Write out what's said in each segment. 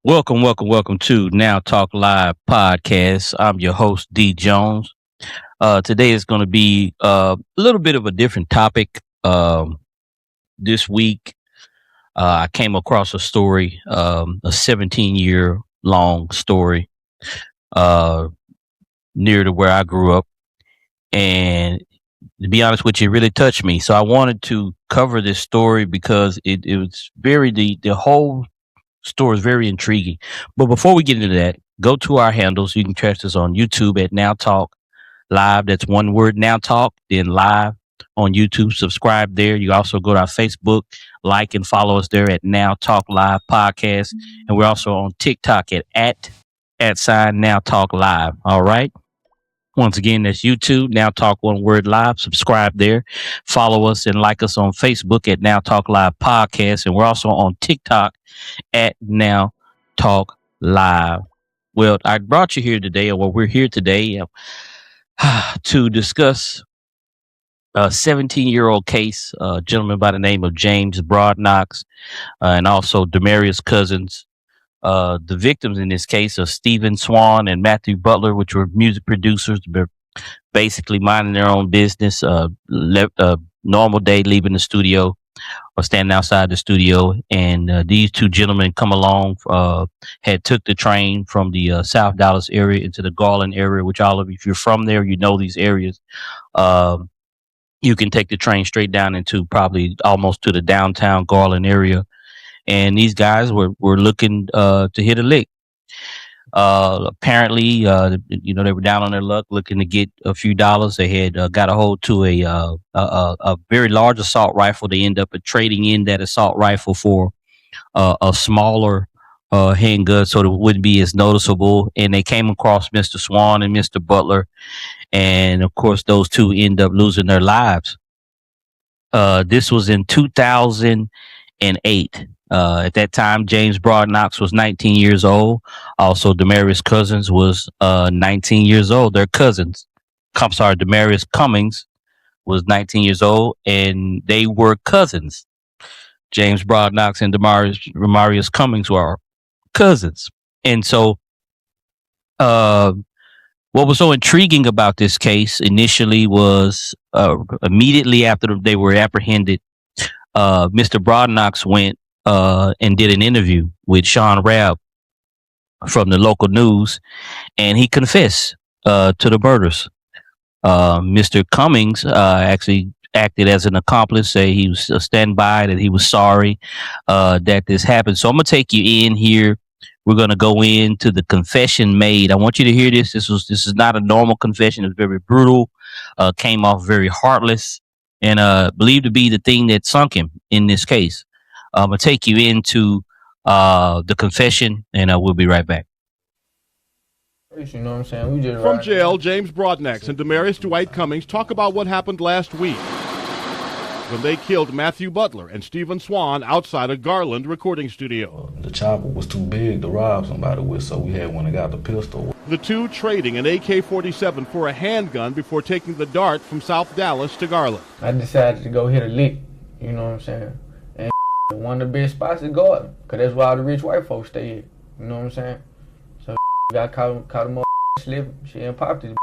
Welcome to Now Talk Live podcast. I'm your host, D. Jones. Today is going to be a little bit of a different topic. This week, I came across a story, a 17-year long story uh, near to where I grew up. And to be honest with you, it really touched me. So I wanted to cover this story because it was the whole story is very intriguing. But before we get into that, go to our handles. You can catch us on YouTube at Now Talk Live. That's one word, Now Talk, then live on YouTube. Subscribe there. You also go to our Facebook, like and follow us there at Now Talk Live Podcast. And we're also on TikTok at sign Now Talk Live. All right. Once again, that's YouTube, Now Talk One Word Live. Subscribe there. Follow us and like us on Facebook at Now Talk Live Podcast. And we're also on TikTok at Now Talk Live. Well, I brought you here today, or we're here today to discuss a 17-year-old case, a gentleman by the name of James Broadknox, and also Demarius Cousins. The victims in this case are Stephen Swan and Matthew Butler, which were music producers, basically minding their own business, normal day leaving the studio or standing outside the studio. And these two gentlemen come along, had took the train from the South Dallas area into the Garland area, which all of you, if you're from there, you know these areas. You can take the train straight down into probably almost to the downtown Garland area. And these guys were looking to hit a lick. Apparently, they were down on their luck, looking to get a few dollars. They had got a hold to a very large assault rifle. They end up trading in that assault rifle for a smaller handgun, so it wouldn't be as noticeable. And they came across Mr. Swan and Mr. Butler, and of course, those two end up losing their lives. This was in 2008. At that time, James Broadknox was 19 years old. Also, Demarius Cousins was 19 years old. They're cousins. Demarius Cummings was 19 years old, and they were cousins. James Broadknox and Demarius Cummings were cousins. And so, what was so intriguing about this case initially was immediately after they were apprehended, Mr. Broadknox went and did an interview with Sean Rabb from the local news, and he confessed to the murders. Mr. Cummings actually acted as an accomplice, say he was a standby, that he was sorry that this happened. So I'm going to take you in here. We're going to go into the confession made. I want you to hear this. This is not a normal confession. It's very brutal, came off very heartless, and believed to be the thing that sunk him in this case. I'm going to take you into the confession, and we'll be right back. You know what I'm saying? We just From jail, James Broadnax and Demarius Dwight Cummings talk about what happened last week when they killed Matthew Butler and Stephen Swan outside a Garland recording studio. The chopper was too big to rob somebody with, so we had one that got the pistol. The two trading an AK-47 for a handgun before taking the dart from South Dallas to Garland. I decided to go hit a lick, you know what I'm saying? And one of the best spots is Garden, because that's where all the rich white folks stay at, you know what I'm saying? So got caught him slipping, she ain't popped his.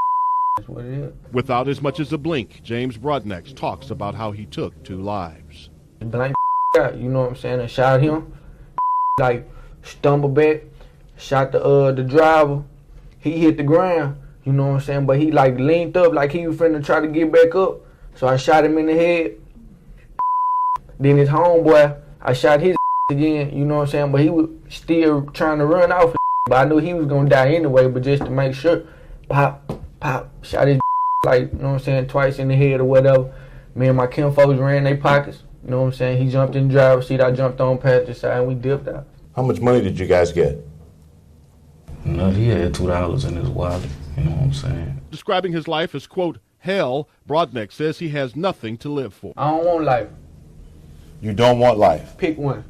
That's what it is. Without as much as a blink, James Broadnax talks about how he took two lives. Blank out, you know what I'm saying? I shot him, like stumbled back, shot the driver. He hit the ground, you know what I'm saying? But he like leaned up like he was finna try to get back up. So I shot him in the head. Then his homeboy, I shot his again, you know what I'm saying? But he was still trying to run off. But I knew he was gonna die anyway, but just to make sure, pop, shot his like, you know what I'm saying, twice in the head or whatever. Me and my kinfolks ran their pockets, you know what I'm saying? He jumped in the driver's seat, I jumped on passenger side, and we dipped out. How much money did you guys get? No, he had $2 in his wallet, you know what I'm saying? Describing his life as, quote, hell, Broadnax says he has nothing to live for. I don't want life. You don't want life. Pick one.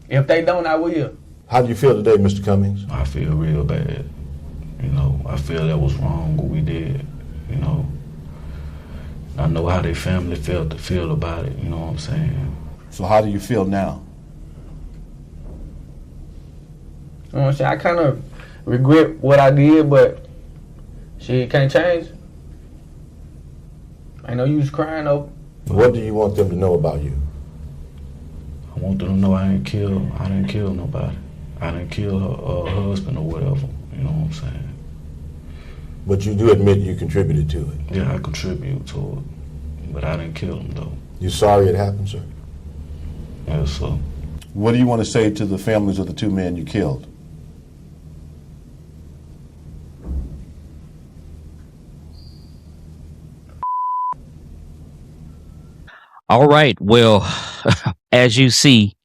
If they don't, I will. How do you feel today, Mr. Cummings? I feel real bad. You know, I feel that was wrong what we did, you know. I know how their family feel about it, you know what I'm saying? So how do you feel now? You know what I'm saying? I kind of regret what I did, but shit can't change. I know you was crying though. What do you want them to know about you? I want them to know I didn't kill nobody. I didn't kill her husband or whatever. You know what I'm saying? But you do admit you contributed to it. Yeah, I contribute to it, but I didn't kill him though. You sorry it happened, sir? Yes, sir. What do you want to say to the families of the two men you killed? All right. Well, as you see,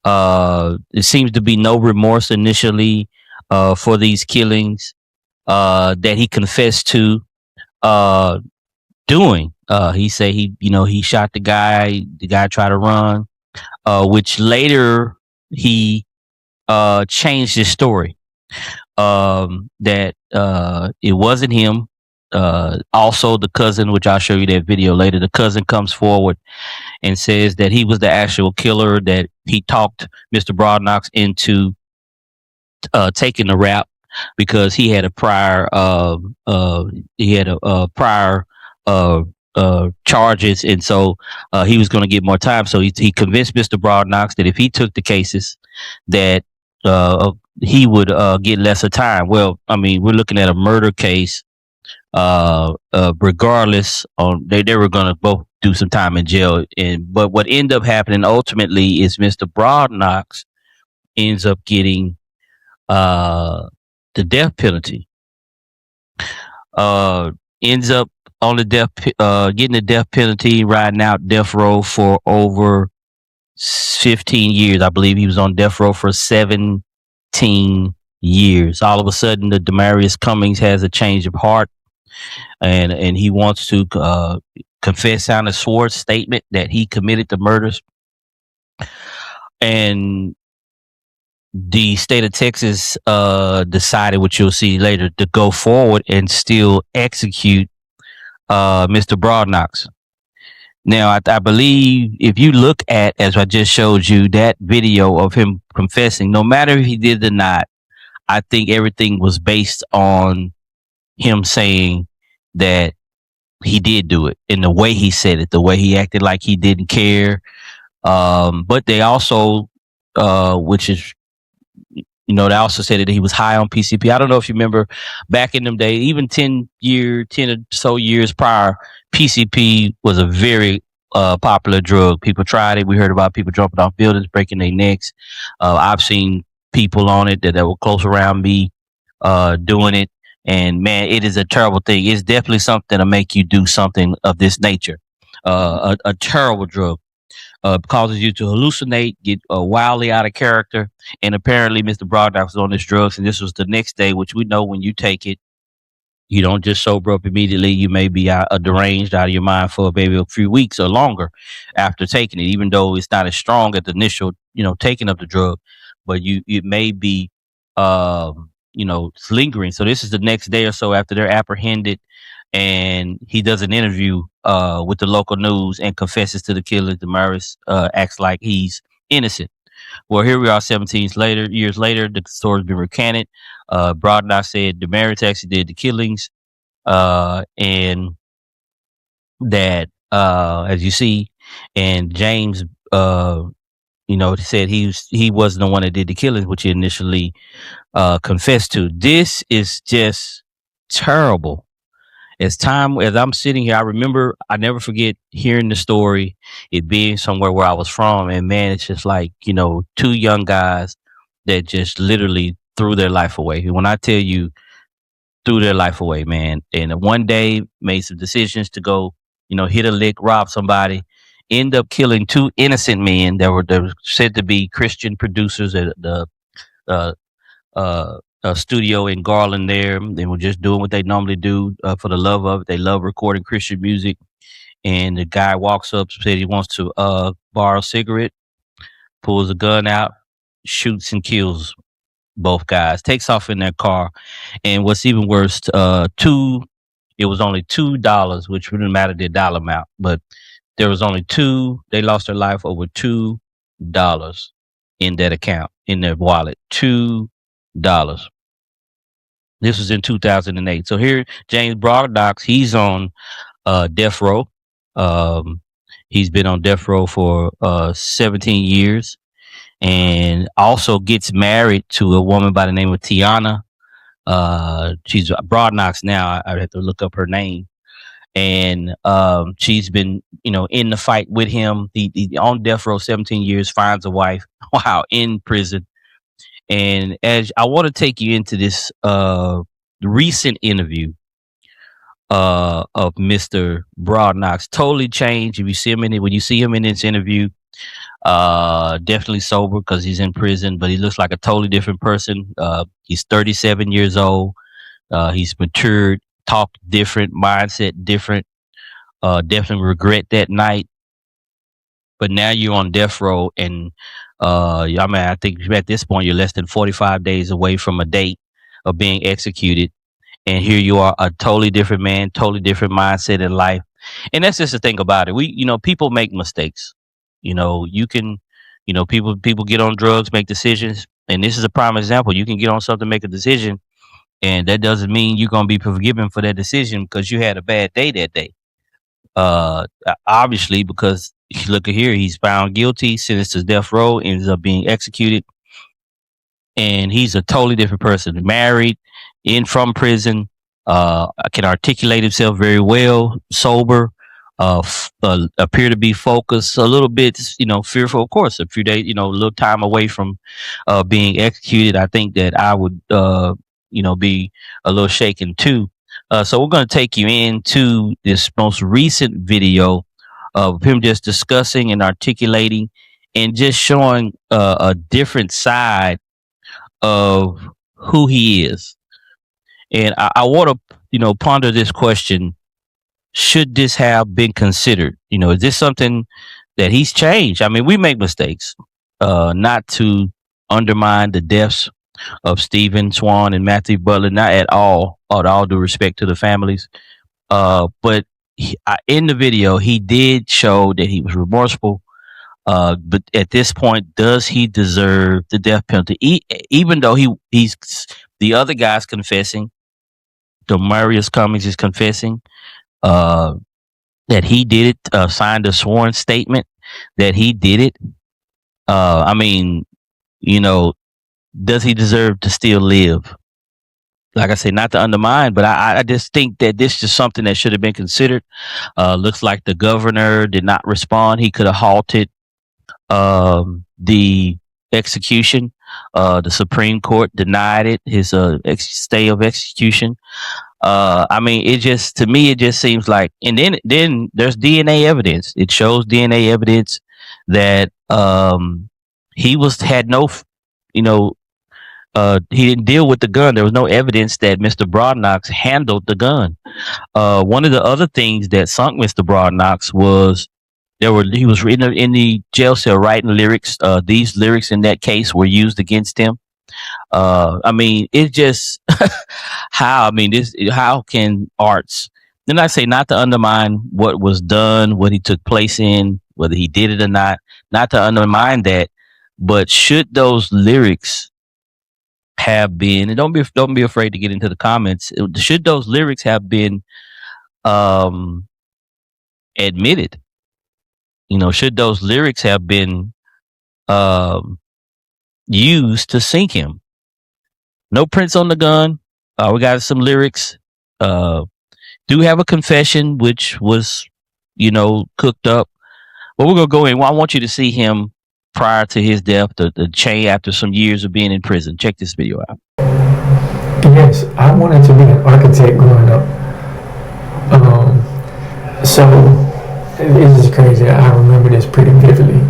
it seems to be no remorse initially for these killings that he confessed to doing. He said he shot the guy. The guy tried to run, which later he changed his story. That it wasn't him. Also, the cousin, which I'll show you that video later, the cousin comes forward and says that he was the actual killer, that he talked Mr. Broadknox into taking the rap because he had a prior prior charges, and so he was going to get more time. So he convinced Mr. Broadknox that if he took the cases, that he would get lesser time. Well, I mean, we're looking at a murder case. Regardless, they were going to both do some time in jail, but what ended up happening ultimately is Mr. Broadknox ends up getting the death penalty. Ends up on the getting the death penalty, riding out death row for over 15 years. I believe he was on death row for 17 years. All of a sudden, the Demarius Cummings has a change of heart, and he wants to confess on a sworn statement that he committed the murders. And the state of Texas decided, which you'll see later, to go forward and still execute Mr. Broadknox. Now, I believe if you look at, as I just showed you, that video of him confessing, no matter if he did or not, I think everything was based on him saying that he did do it, in the way he said it, the way he acted like he didn't care. But they also, which is, they also said that he was high on PCP. I don't know if you remember back in them days, even 10 or so years prior, PCP was a very popular drug. People tried it. We heard about people jumping off buildings, breaking their necks. I've seen people on it that were close around me doing it. And man, it is a terrible thing. It's definitely something to make you do something of this nature. A terrible drug. Causes you to hallucinate, get wildly out of character. And apparently Mr. Broadnax was on this drugs, and this was the next day, which we know when you take it, you don't just sober up immediately. You may be deranged out of your mind for maybe a few weeks or longer after taking it, even though it's not as strong as the initial, taking of the drug, but it may be, lingering. So this is the next day or so after they're apprehended, and he does an interview with the local news and confesses to the killer. Demarius acts like he's innocent. Well, here we are 17 years later, the story's been recanted. Broadnax said Demarius actually did the killings, and that, as you see, and James, said he wasn't the one that did the killings, which he initially confessed to. This is just terrible. As I'm sitting here, I never forget hearing the story, it being somewhere where I was from, and man, it's just like, two young guys that just literally threw their life away. When I tell you threw their life away, man, and one day made some decisions to go, hit a lick, rob somebody, end up killing two innocent men that were said to be Christian producers at the studio in Garland there. They were just doing what they normally do for the love of it. They love recording Christian music. And the guy walks up, said he wants to borrow a cigarette, pulls a gun out, shoots and kills both guys, takes off in their car. And what's even worse, it was only $2, which wouldn't matter the dollar amount, but there was only they lost their life over $2 in that account, in their wallet. $2. This was in 2008. So here, James Broadknox, he's on death row. Um, he's been on death row for 17 years, and also gets married to a woman by the name of Tiana. She's Broadnax now. I'd have to look up her name. And she's been, in the fight with him. He on death row 17 years, finds a wife. Wow, in prison. And as I want to take you into this recent interview of Mr. Broadknox, totally changed. If you see him in it, when you see him in this interview, definitely sober because he's in prison, but he looks like a totally different person. He's 37 years old. He's matured, talked different, mindset different. Definitely regret that night. But now you're on death row, and I think at this point you're less than 45 days away from a date of being executed, and here you are, a totally different man, totally different mindset in life. And that's just the thing about it. People make mistakes. You can, people get on drugs, make decisions, and this is a prime example. You can get on something, make a decision, and that doesn't mean you're gonna be forgiven for that decision because you had a bad day that day. Obviously, because look at here, he's found guilty, sentenced to death row, ends up being executed, and he's a totally different person. Married, in from prison, can articulate himself very well, sober, appear to be focused, a little bit, fearful. Of course, a few days, a little time away from being executed. I think that I would, be a little shaken too. So we're going to take you into this most recent video of him just discussing and articulating and just showing a different side of who he is. And I want to, ponder this question. Should this have been considered? Is this something that he's changed? I mean, we make mistakes, not to undermine the deaths of Stephen Swan and Matthew Butler, not at all, with all due respect to the families. But in the video, he did show that he was remorseful. But at this point, does he deserve the death penalty? Even though he's the other guy's confessing, Demarius Cummings is confessing that he did it, signed a sworn statement that he did it. I mean, does he deserve to still live? Like I said, not to undermine, but I just think that this is something that should have been considered. Looks like the governor did not respond. He could have halted the execution. The Supreme Court denied it, his stay of execution. I mean, to me, it just seems like, and then there's DNA evidence. It shows DNA evidence that he had no, he didn't deal with the gun. There was no evidence that Mr. Broadknox handled the gun. One of the other things that sunk Mr. Broadknox was he was in the jail cell writing lyrics. These lyrics in that case were used against him. I mean, it's just how can arts, and I say not to undermine what was done, what he took place in, whether he did it or not to undermine that, but should those lyrics have been, and don't be afraid to get into the comments, should those lyrics have been admitted? Should those lyrics have been used to sink him? No prints on the gun. We got some lyrics. Do have a confession, which was, cooked up. But we're gonna go in. Well, I want you to see him prior to his death, the chain after some years of being in prison. Check this video out. Yes, I wanted to be an architect growing up. So this is crazy. I remember this pretty vividly.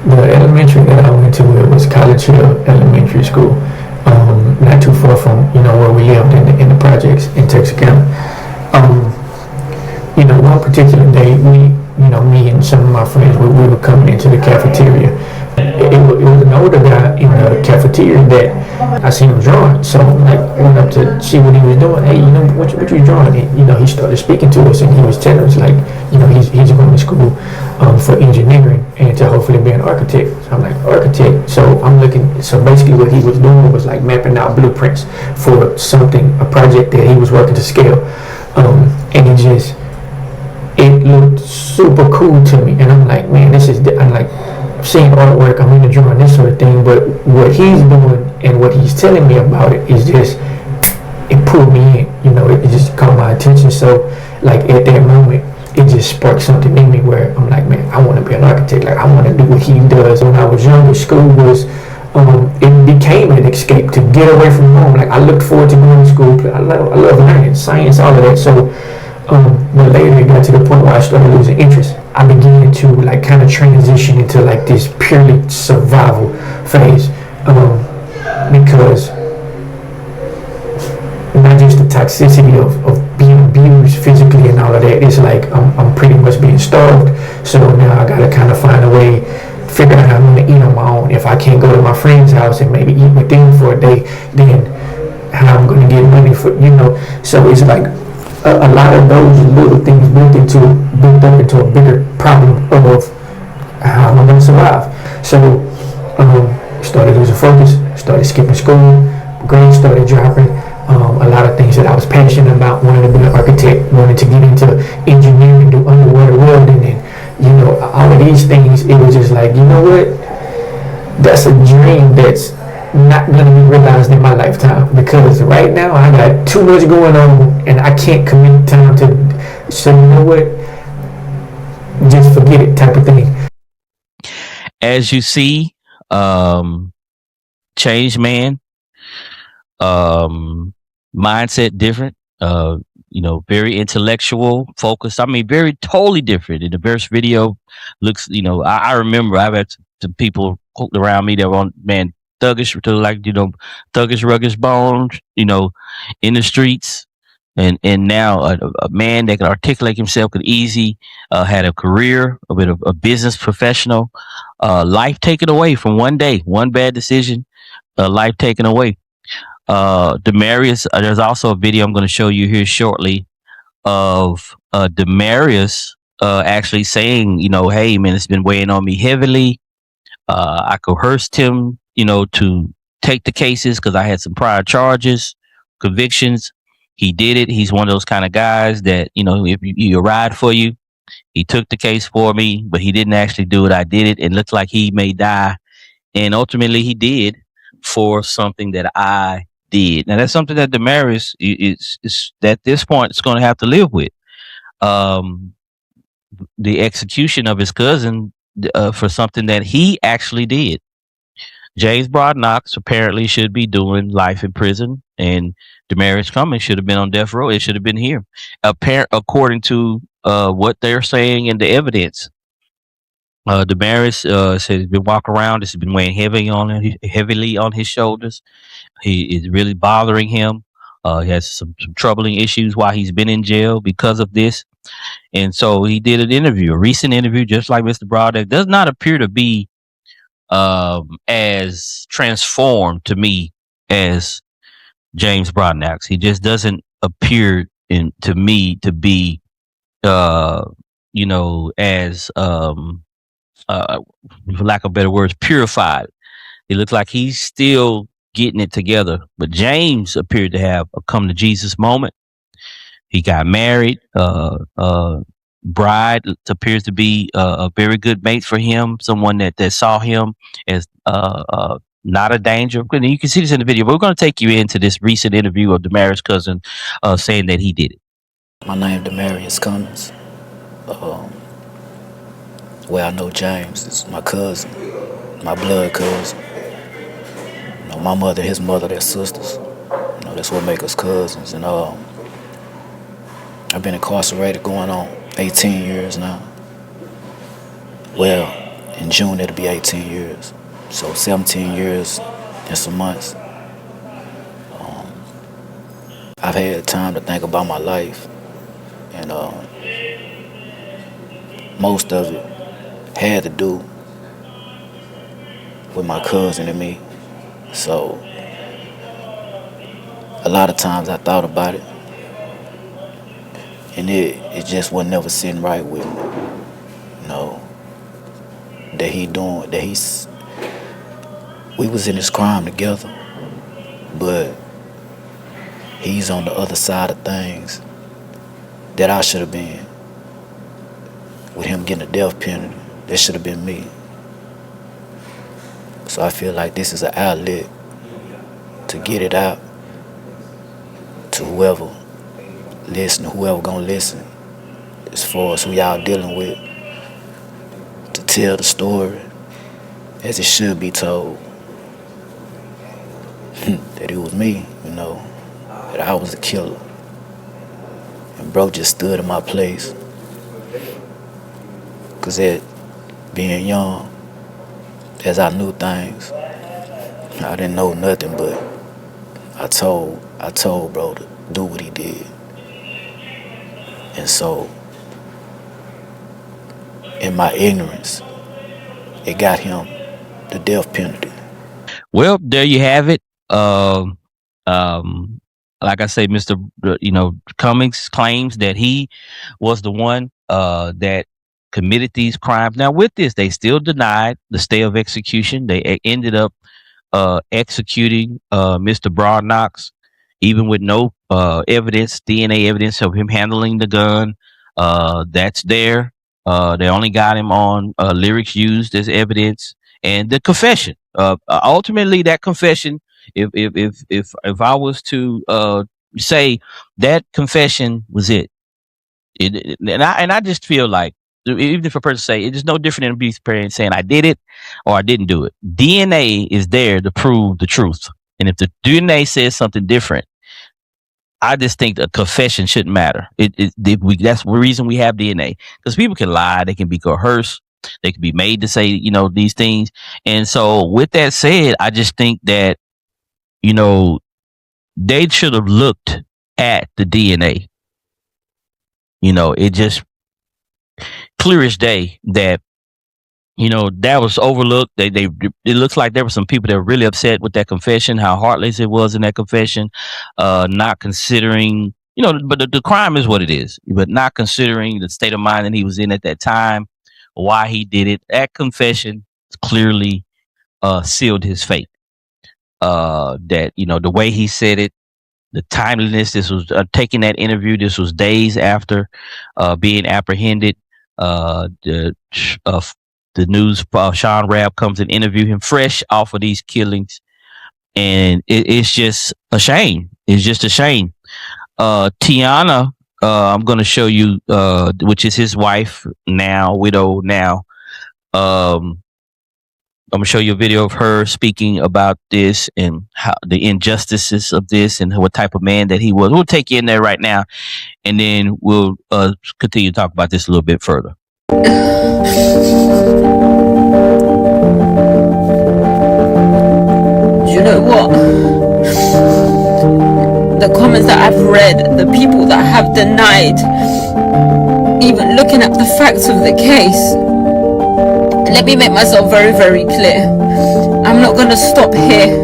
The elementary that I went to was College Hill Elementary School, not too far from where we lived in the projects in Texarkana. One particular day, me and some of my friends, we were coming into the cafeteria It was an older guy in the cafeteria that I seen him drawing. So I'm like, went up to see what he was doing. Hey, what you drawing? And, he started speaking to us, and he was telling us like, he's going to school for engineering and to hopefully be an architect. So I'm like, architect. So I'm looking. So basically, what he was doing was like mapping out blueprints for a project that he was working to scale, and it looked super cool to me. And I'm like, man, I'm like, seeing artwork, I'm into drawing, this sort of thing, but what he's doing and what he's telling me about it is just, it pulled me in, it just caught my attention. So like at that moment, it just sparked something in me where I'm like, man, I want to be an architect. Like I want to do what he does. When I was younger, school was, it became an escape to get away from home. Like I looked forward to going to school. I love learning, science, all of that. So but later it got to the point where I started losing interest. I began to like kind of transition into like this purely survival phase, because not just the toxicity of being abused physically and all of that. It's like I'm pretty much being starved. So now I gotta kind of find a way, figure out how I'm gonna eat on my own. If I can't go to my friend's house and maybe eat with them for a day, then how I'm gonna get money for. So it's like a lot of those little things built up into a bigger problem of how am I going to survive. So started losing focus, started skipping school, grades started dropping. A lot of things that I was passionate about, wanted to be an architect, wanted to get into engineering, do underwater welding, and all of these things. It was just like, what? That's a dream that's not going to be realized in my lifetime, because right now I got too much going on and I can't commit time to. So you know what? Just forget it, type of thing. As you see, change man, mindset different, very intellectual, focused. I mean, very totally different. In the first video, looks, I remember I've had some people around me that were on, man, thuggish to like, thuggish, ruggish bones, in the streets. And now a man that can articulate himself, could easy, had a career, a business professional, life taken away from one day, one bad decision, life taken away. Demarius, there's also a video I'm going to show you here shortly of Demarius actually saying, hey man, it's been weighing on me heavily. I coerced him, to take the cases because I had some prior charges, convictions. He did it. He's one of those kind of guys that, if you ride for you, he took the case for me, but he didn't actually do it. I did it. It looks like he may die. And ultimately he did, for something that I did. Now that's something that Damaris is at this point is going to have to live with. The execution of his cousin for something that he actually did. James Broadknox apparently should be doing life in prison, and Demarius Cummings should have been on death row. It should have been here, according to what they're saying in the evidence. Demarius said he's been walking around. This has been weighing heavily on his shoulders. He is really bothering him. He has some troubling issues while he's been in jail because of this. And so he did an interview, a recent interview, just like Mr. Broadnax. Does not appear to be as transformed to me as James Broadnax. He just doesn't appear to me to be, as for lack of better words, purified. It looks like he's still getting it together. But James appeared to have a come to Jesus moment. He got married. Bride appears to be a very good mate for him. Someone that saw him as not a danger. And you can see this in the video. But we're going to take you into this recent interview of Demarius' cousin saying that he did it. My name Demarius Cummings. Well, I know James is my cousin, my blood cousin. My mother, his mother, they're sisters. That's what makes us cousins. And I've been incarcerated going on 18 years now. Well, in June it'll be 18 years. So 17 years and some months. I've had time to think about my life. And most of it had to do with my cousin and me. So a lot of times I thought about it, and it just wasn't never sitting right with me. You know, we was in this crime together, but he's on the other side of things that I should have been. With him getting a death penalty, that should have been me. So I feel like this is an outlet to get it out to whoever gonna listen, as far as who y'all dealing with, to tell the story as it should be told. That it was me, that I was the killer. And bro just stood in my place. Cause at being young, as I knew things, I didn't know nothing, but I told bro to do what he did. And so, in my ignorance, it got him the death penalty. Well, there you have it. Um, like I say, Mr. Cummings claims that he was the one that committed these crimes. Now, with this, they still denied the stay of execution. They ended up executing Mr. Broadknox, even with no DNA evidence of him handling the gun. That's there. They only got him on lyrics used as evidence and the confession. Ultimately, that confession, if I was to say that confession was it, and I just feel like, even if a person say it's no different than a beast parent saying I did it or I didn't do it. DNA is there to prove the truth, and if the DNA says something different, I just think the confession shouldn't matter. That's the reason we have DNA, because people can lie, they can be coerced, they can be made to say these things. And so, with that said, I just think that they should have looked at the DNA. It just clear as day that that was overlooked. It looks like there were some people that were really upset with that confession, how heartless it was in that confession, not considering, but the crime is what it is, but not considering the state of mind that he was in at that time, why he did it. That confession clearly sealed his fate. That the way he said it, the timeliness. This was taking that interview. This was days after being apprehended. The news, Sean Rabb comes and interview him fresh off of these killings, and it's just a shame. It's just a shame. Tiana, I'm going to show you, which is his wife now, widow now. I'm gonna show you a video of her speaking about this and how the injustices of this and what type of man that he was. We'll take you in there right now, and then we'll continue to talk about this a little bit further. You know what? The comments that I've read, the people that have denied even looking at the facts of the case. Let me make myself very, very clear. I'm not gonna stop here.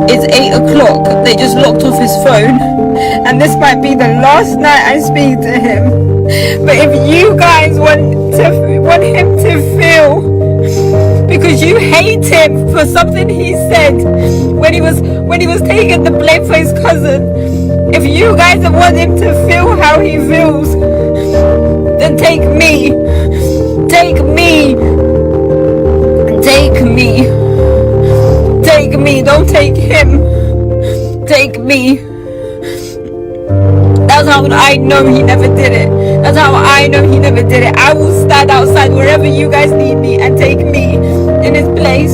It's 8 o'clock. They just locked off his phone, and this might be the last night I speak to him. But if you guys want him to feel, because you hate him for something he said when he was taking the blame for his cousin, if you guys want him to feel how he feels, then take me. Take me. Take me. Take me. Don't take him. Take me. That's how I know he never did it. That's how I know he never did it. I will stand outside wherever you guys need me and take me in his place.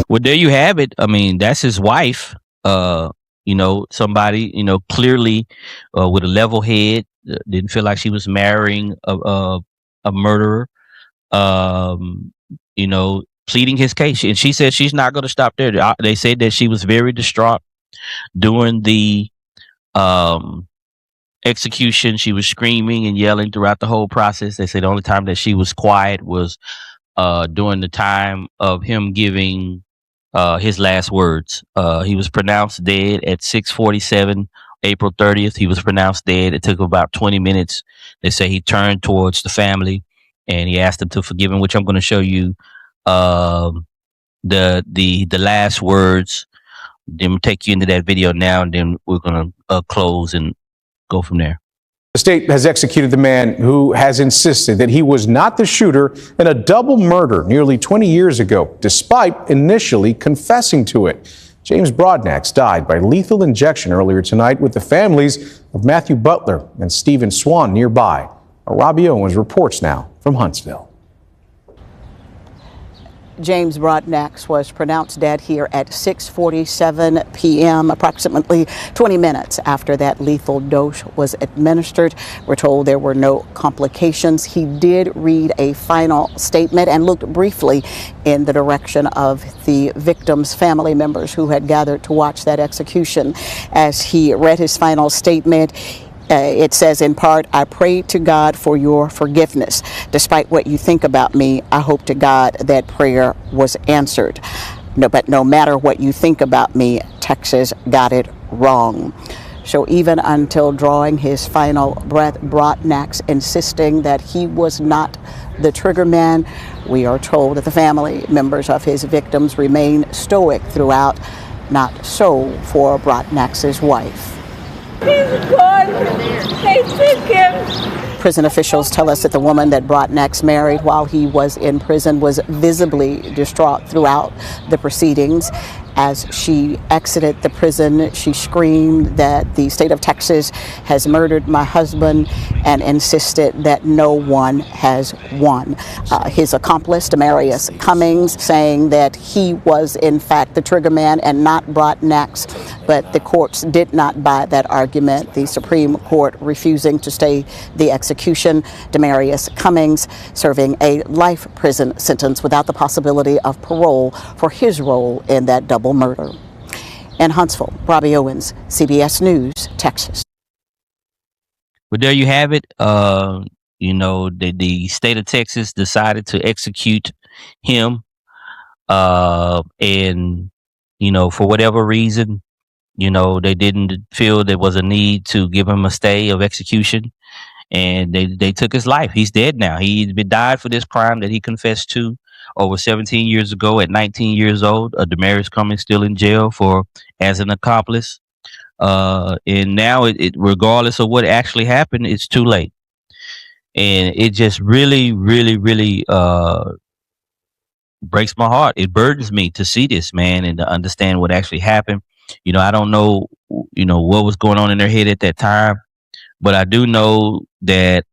Well, there you have it. I mean, that's his wife. Somebody, clearly with a level head, didn't feel like she was marrying a murderer. Pleading his case, and she said she's not going to stop there. They said that she was very distraught during the execution. She was screaming and yelling throughout the whole process. They said the only time that she was quiet was during the time of him giving his last words. He was pronounced dead at 6:47, April 30th. He was pronounced dead. It took about 20 minutes. They say he turned towards the family and he asked them to forgive him, which I'm going to show you the last words. Then we'll take you into that video now, and then we're going to close and go from there. The state has executed the man who has insisted that he was not the shooter in a double murder nearly 20 years ago, despite initially confessing to it. James Broadknox died by lethal injection earlier tonight, with the families of Matthew Butler and Stephen Swan nearby. Robbie Owens reports now from Huntsville. James Broadnax was pronounced dead here at 6:47 p.m., approximately 20 minutes after that lethal dose was administered. We're told there were no complications. He did read a final statement and looked briefly in the direction of the victims' family members who had gathered to watch that execution. As he read his final statement, it says in part, "I pray to God for your forgiveness. Despite what you think about me, I hope to God that prayer was answered. But no matter what you think about me, Texas got it wrong." So even until drawing his final breath, Broadnax insisting that he was not the trigger man. We are told that the family members of his victims remain stoic throughout. Not so for Broadnax's wife. He's gone. They took him. Prison officials tell us that the woman that Broadnax married while he was in prison was visibly distraught throughout the proceedings. As she exited the prison, she screamed that the state of Texas has murdered my husband and insisted that no one has won. His accomplice, Demarius Cummings, saying that he was in fact the trigger man and not Broadnax, but the courts did not buy that argument. The Supreme Court refusing to stay the execution. Demarius Cummings serving a life prison sentence without the possibility of parole for his role in that double murder. In Huntsville, Robbie Owens, CBS News, Texas. Well, there you have it. The state of Texas decided to execute him. And, for whatever reason, they didn't feel there was a need to give him a stay of execution. And they took his life. He's dead now. He's been died for this crime that he confessed to over 17 years ago at 19 years old. Demarius Cummings still in jail as an accomplice. And now it regardless of what actually happened, it's too late. And it just really, really, really breaks my heart. It burdens me to see this, man, and to understand what actually happened. I don't know, what was going on in their head at that time, but I do know that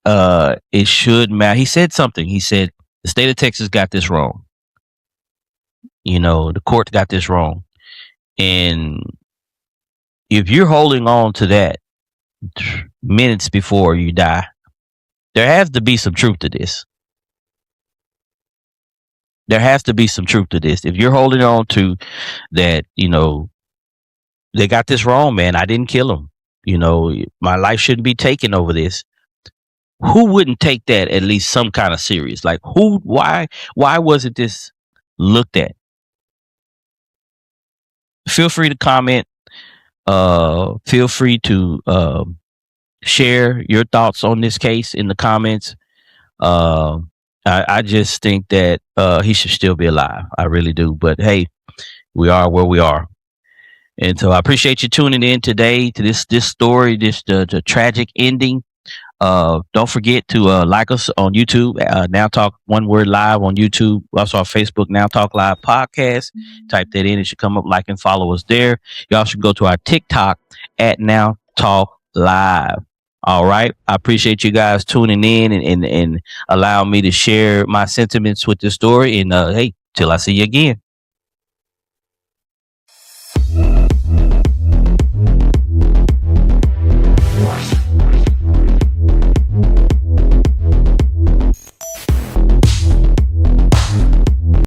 it should matter. He said something. He said, the state of Texas got this wrong. The court got this wrong. And if you're holding on to that minutes before you die, there has to be some truth to this. There has to be some truth to this. If you're holding on to that, they got this wrong, man. I didn't kill him. My life shouldn't be taken over this. Who wouldn't take that at least some kind of serious? Like why wasn't this looked at? Feel free to comment. Feel free to share your thoughts on this case in the comments. I just think that he should still be alive. I really do. But hey, we are where we are. And so I appreciate you tuning in today to this story, the tragic ending. Don't forget to like us on YouTube, Now Talk One Word Live on YouTube. Also on Facebook, Now Talk Live Podcast. Type that in. It should come up. Like and follow us there. You also should go to our TikTok at Now Talk Live. All right. I appreciate you guys tuning in and allowing me to share my sentiments with this story. And hey, till I see you again.